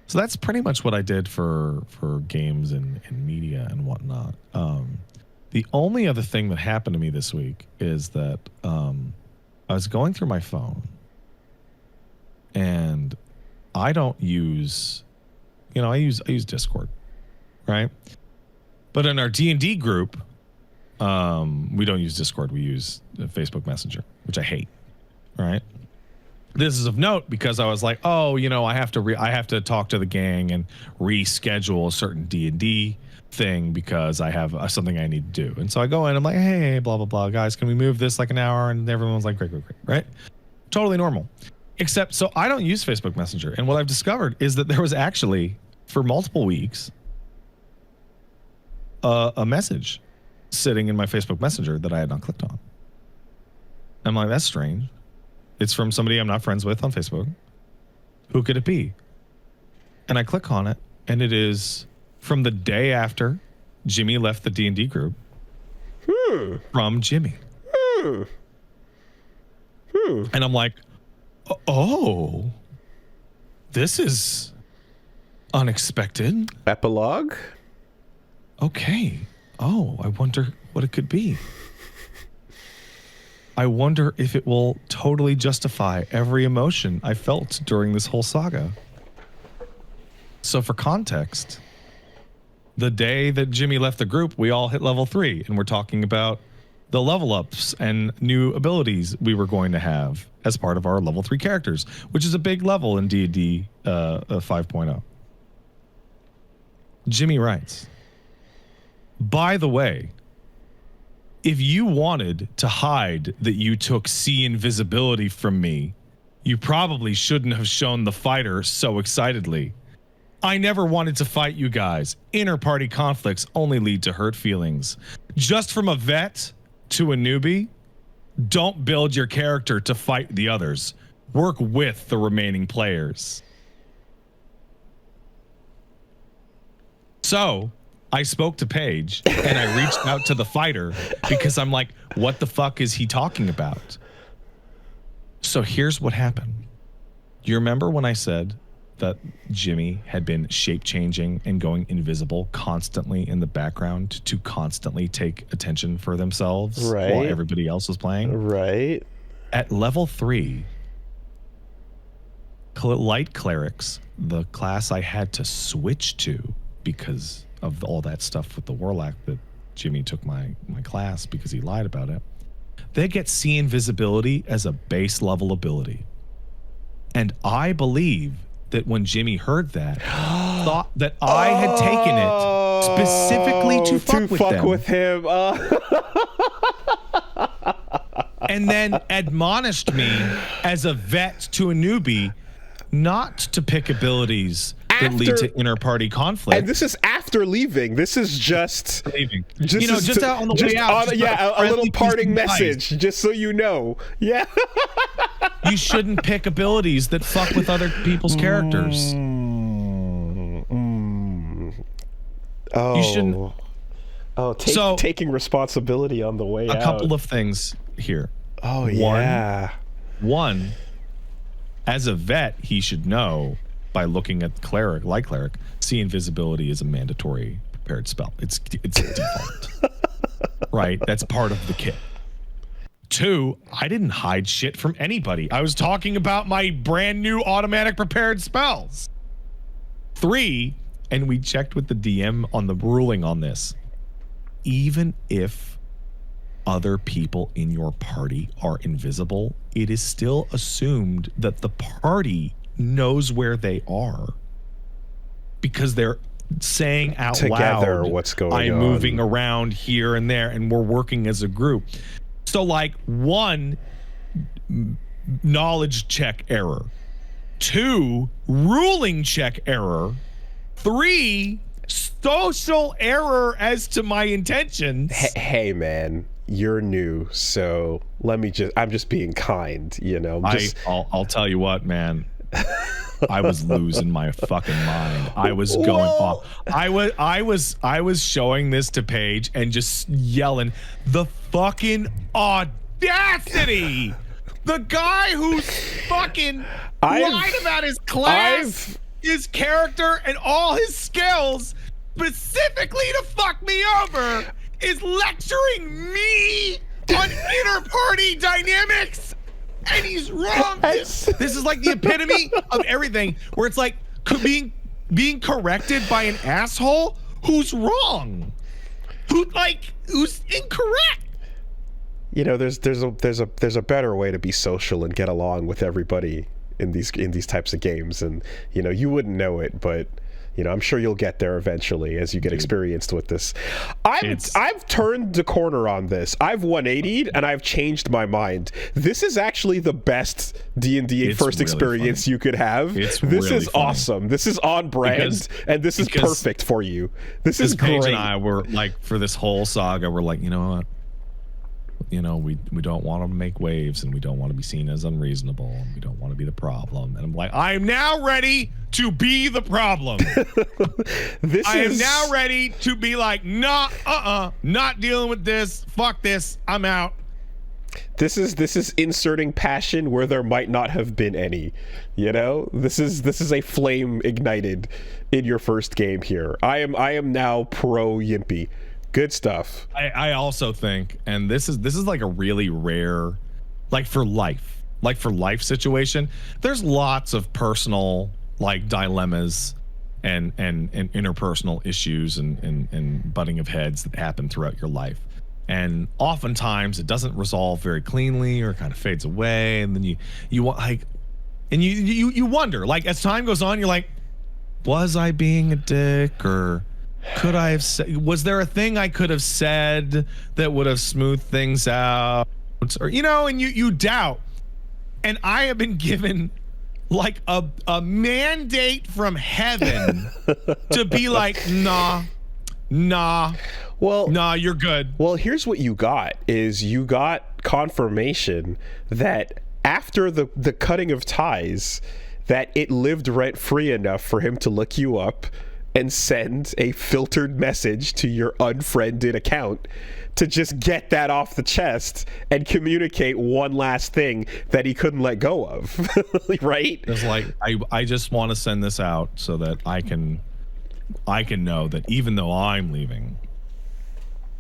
So that's pretty much what I did for games and media and whatnot. The only other thing that happened to me this week is that I was going through my phone, and I don't use, I use Discord, right? But in our D&D group, we don't use Discord. We use Facebook Messenger, which I hate, right? This is of note because I was like, oh, I have to talk to the gang and reschedule a certain D&D thing because I have something I need to do. And so I go in, I'm like, hey, blah, blah, blah, guys, can we move this like an hour? And everyone's like, great, right? Totally normal. Except, so I don't use Facebook Messenger. And what I've discovered is that there was actually, for multiple weeks, a message sitting in my Facebook Messenger that I had not clicked on. I'm like, that's strange. It's from somebody I'm not friends with on Facebook. Who could it be? And I click on it, and it is from the day after Jimmy left the D&D group. From Jimmy. And I'm like, oh, this is unexpected. Epilogue? Okay. Oh, I wonder what it could be. I wonder if it will totally justify every emotion I felt during this whole saga. So for context, the day that Jimmy left the group, we all hit level 3, and we're talking about the level ups and new abilities we were going to have as part of our level 3 characters, which is a big level in D&D 5.0. Jimmy writes, by the way, if you wanted to hide that you took C invisibility from me, you probably shouldn't have shown the fighter so excitedly. I never wanted to fight you guys. Inter-party conflicts only lead to hurt feelings. Just from a vet to a newbie, don't build your character to fight the others. Work with the remaining players. So I spoke to Paige and I reached out to the fighter because I'm like, what the fuck is he talking about? So here's what happened. You remember when I said that Jimmy had been shape changing and going invisible constantly in the background to constantly take attention for themselves while everybody else was playing? Right. At level 3, Light Clerics, the class I had to switch to because of all that stuff with the Warlock that Jimmy took my class because he lied about it. They get See Invisibility as a base level ability. And I believe that when Jimmy heard that, thought that I had taken it specifically to fuck with him. And then admonished me as a vet to a newbie not to pick abilities that lead to inter-party conflict. And this is after leaving. This is just leaving. Just out on the way out. A little parting message, just so you know. Yeah. You shouldn't pick abilities that fuck with other people's characters. Oh. You shouldn't. Oh, taking responsibility on the way out. A couple of things here. Oh, yeah. One, as a vet, he should know by looking at Light Cleric, See Invisibility is a mandatory prepared spell. It's default. Right? That's part of the kit. 2, I didn't hide shit from anybody. I was talking about my brand new automatic prepared spells. 3, and we checked with the DM on the ruling on this. Even if other people in your party are invisible, it is still assumed that the party knows where they are because they're saying out together loud, what's going on. I'm moving around here and there, and we're working as a group. So, like, 1, knowledge check error. 2, ruling check error. 3, social error as to my intentions. Hey, man, you're new, so I'm just being kind, I'll tell you what, man. I was losing my fucking mind. I was going off. I was showing this to Paige and just yelling, the fucking audacity The guy who's fucking lied about his class, his character, and all his skills specifically to fuck me over is lecturing me on inter-party dynamics, and he's wrong. This is like the epitome of everything, where it's like being corrected by an asshole who's wrong, who's incorrect. You know, there's a better way to be social and get along with everybody in these types of games, and you know, you wouldn't know it, but you know, I'm sure you'll get there eventually as you get experienced with this. I've turned the corner on this. I've 180'd and I've changed my mind. This is actually the best D&D first really experience you could have. This really is funny. Awesome. This is on brand, and this is perfect for you. This is great. Paige and I were like, for this whole saga, we're like, you know what? You know, we don't want to make waves, and we don't want to be seen as unreasonable, and we don't want to be the problem. And I'm like, I am now ready to be the problem. I am now ready to be like, not dealing with this. Fuck this. I'm out. This is inserting passion where there might not have been any. You know, this is a flame ignited in your first game here. I am now pro Yimpy. Good stuff. I also think, and this is like a really rare, like for life situation. There's lots of personal like dilemmas and interpersonal issues and butting of heads that happen throughout your life. And oftentimes it doesn't resolve very cleanly or kind of fades away. And then you like, and you wonder, like, as time goes on, you're like, was I being a dick, or could I have said, was there a thing I could have said that would have smoothed things out? Or, you know, and you doubt. And I have been given like a mandate from heaven to be like, nah, you're good. Well, here's what you got is you got confirmation that after the cutting of ties, that it lived rent free enough for him to look you up and send a filtered message to your unfriended account to just get that off the chest and communicate one last thing that he couldn't let go of. Right? It's like, I just want to send this out so that I can know that even though I'm leaving,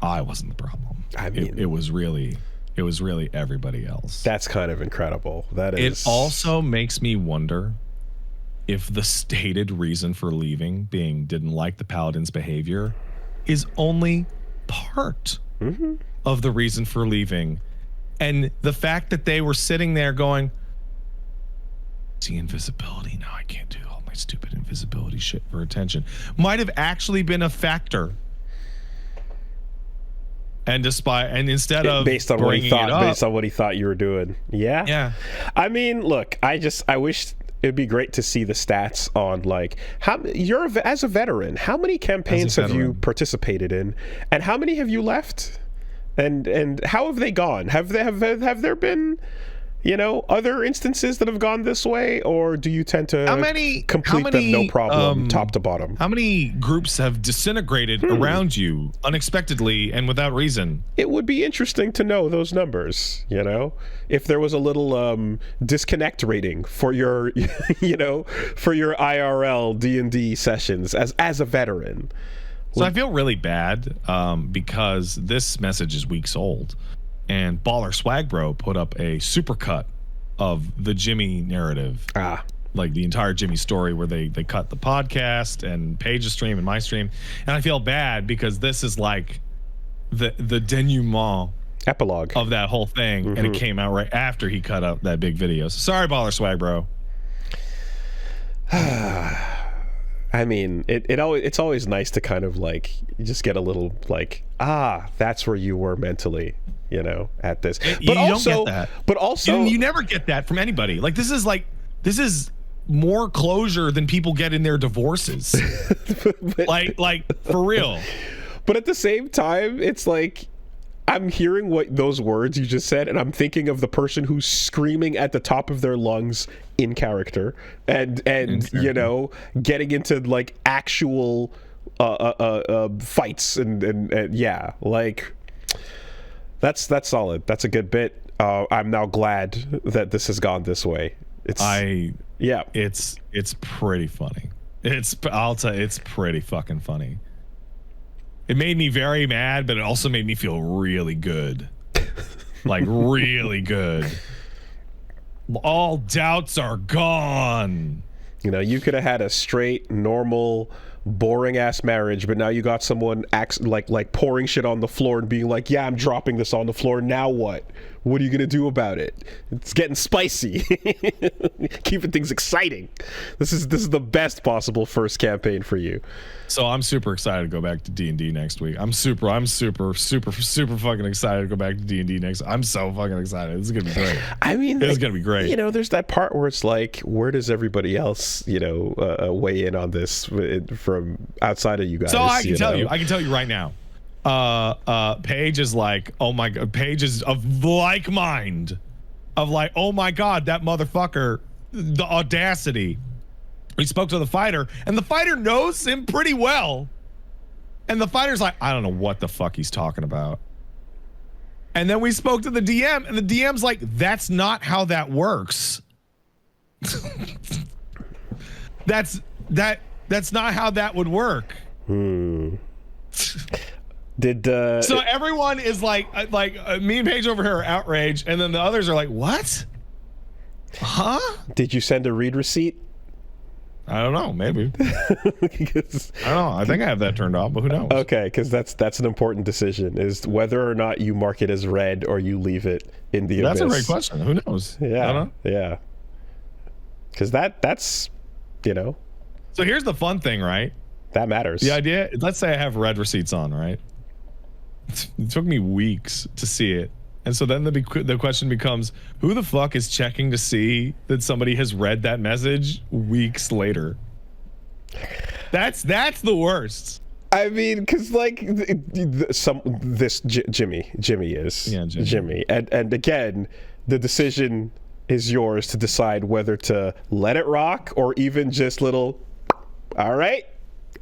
I wasn't the problem. I mean, it was really everybody else. That's kind of incredible. That is. It also makes me wonder if the stated reason for leaving, being didn't like the paladin's behavior, is only part of the reason for leaving. And the fact that they were sitting there going, see invisibility, now I can't do all my stupid invisibility shit for attention, might have actually been a factor. And instead of based on what he thought you were doing. Yeah. I mean, look, I wish it'd be great to see the stats on like as a veteran, how many campaigns have you participated in, and how many have you left, and how have they gone? Have there been, you know, other instances that have gone this way, or do you tend to complete them no problem, top to bottom? How many groups have disintegrated around you unexpectedly and without reason? It would be interesting to know those numbers, you know, if there was a little disconnect rating for your, you know, for your IRL D&D sessions as a veteran. So I feel really bad because this message is weeks old. And Baller Swag Bro put up a supercut of the Jimmy narrative. Like the entire Jimmy story, where they cut the podcast and Paige's stream and my stream. And I feel bad because this is like the denouement epilogue of that whole thing. And it came out right after he cut up that big video. So sorry, Baller Swag Bro. I mean, it's always nice to kind of like just get a little like, that's where you were mentally, you know, at this. But you also, don't get that. But also, you never get that from anybody. Like this is more closure than people get in their divorces. like for real. But at the same time, it's like, I'm hearing what those words you just said, and I'm thinking of the person who's screaming at the top of their lungs in character and you know, getting into like actual fights and yeah, like that's solid. That's a good bit. I'm now glad that this has gone this way. It's pretty funny. I'll tell you, it's pretty fucking funny. It made me very mad, but it also made me feel really good. Like really good. All doubts are gone. You know, you could have had a straight, normal, boring ass marriage, but now you got someone like pouring shit on the floor and being like, yeah, I'm dropping this on the floor. Now what? What are you gonna do about it? It's getting spicy. Keeping things exciting. This is the best possible first campaign for you. So I'm super excited to go back to D&D next week. I'm super fucking excited to go back to D&D next. I'm so fucking excited. This is gonna be great. I mean, it's gonna be great. You know, there's that part where it's like, where does everybody else, weigh in on this from outside of you guys? So I can tell you right now. Paige is like, oh my god, Paige is of like mind of like, oh my god, that motherfucker, the audacity. We spoke to the fighter and the fighter knows him pretty well, and the fighter's like, I don't know what the fuck he's talking about. And then we spoke to the DM and the DM's like, that's not how that works. that's not how that would work. So everyone is like me and Paige over here are outraged, and then the others are like, what? Huh? Did you send a read receipt? I don't know, maybe. I don't know. I think I have that turned off, but who knows? Okay, because that's an important decision, is whether or not you mark it as read or you leave it in the abyss. That's a great question. Who knows? Yeah, I don't know. Yeah. Because that's, So here's the fun thing, right? That matters. The idea, let's say I have read receipts on, right? It took me weeks to see it. And so then the question becomes, who the fuck is checking to see that somebody has read that message weeks later? That's the worst. I mean, because Jimmy is. Yeah, Jimmy. And again, the decision is yours to decide whether to let it rock or even just little, all right,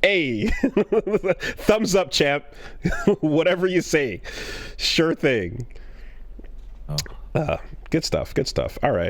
hey, thumbs up, champ. Whatever you say. Sure thing. Oh. Good stuff. All right.